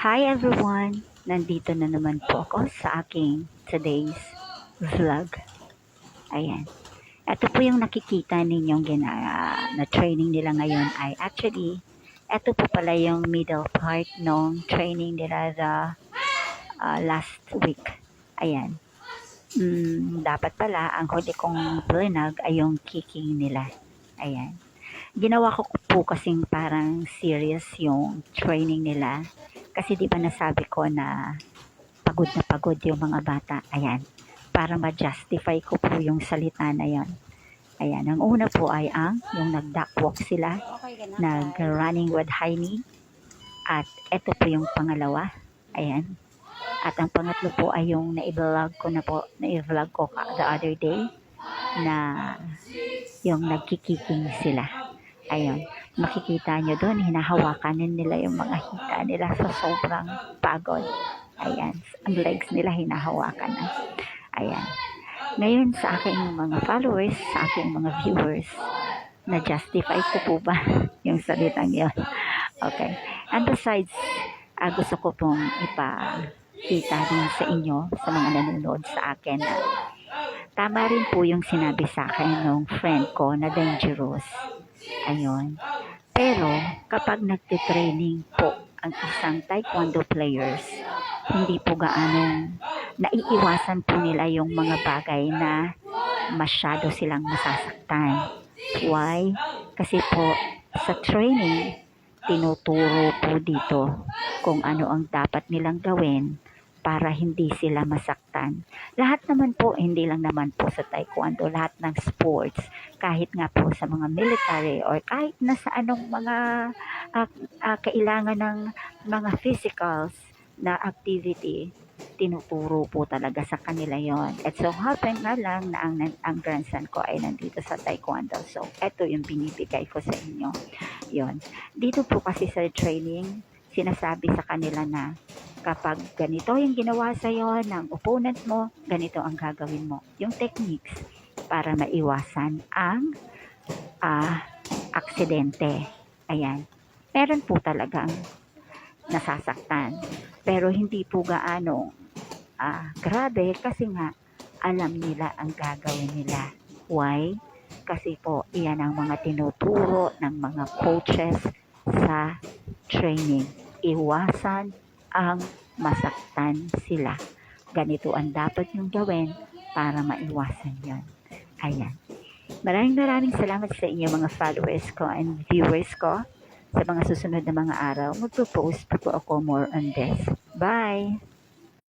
Hi everyone! Nandito na naman po ako sa aking today's vlog. Ayan. Ito po yung nakikita ninyong na training nila ngayon ay actually, ito po pala yung middle part ng training nila last week. Ayan. Dapat pala, ang huli kong vlog ay yung kicking nila. Ayan. Ginawa ko po kasing parang serious yung training nila. Kasi di ba nasabi ko na pagod yung mga bata. Ayan. Para ma-justify ko po yung salita na yon. Ayan. Ang una po ay yung nag-duck walk sila. Nag-running with high knee. At ito po yung pangalawa. Ayan. At ang pangatlo po ay yung na-vlog ko the other day na yung nagkikiking sila. Ayun, makikita nyo doon, hinahawakan nila yung mga hita nila sa sobrang pagod. Ayan, ang legs nila hinahawakan na. Ayan. Ngayon sa aking mga followers, sa aking mga viewers, na-justify ko po ba yung salitang yun? Okay. And besides, gusto ko pong ipakita din sa inyo, sa mga nanonood sa akin na tama rin po yung sinabi sa akin ng friend ko na dangerous. Ayun. Pero kapag nagtitraining po ang isang taekwondo players, hindi po gaanong naiiwasan po nila yung mga bagay na masyado silang masasaktan. Why? Kasi po sa training, tinuturo po dito kung ano ang dapat nilang gawin para hindi sila masaktan. Lahat naman po, hindi lang naman po sa taekwondo, lahat ng sports, kahit nga po sa mga military or kahit na sa anong mga kailangan ng mga physicals na activity, tinuturo po talaga sa kanila yon. At so happen nga lang na ang grandson ko ay nandito sa taekwondo. So, eto yung binibigay ko sa inyo. Yon. Dito po kasi sa training, sinasabi sa kanila na kapag ganito yung ginawa sa'yo ng opponent mo, ganito ang gagawin mo. Yung techniques para maiwasan ang aksidente. Ayan. Meron po talagang nasasaktan. Pero hindi po gaano grabe kasi nga alam nila ang gagawin nila. Why? Kasi po iyan ang mga tinuturo ng mga coaches sa training. Iwasan ang masaktan sila. Ganito ang dapat yung gawin para maiwasan yon. Ayan. Maraming salamat sa inyo mga followers ko and viewers ko. Sa mga susunod na mga araw, magpo-post pa po ako more on this. Bye!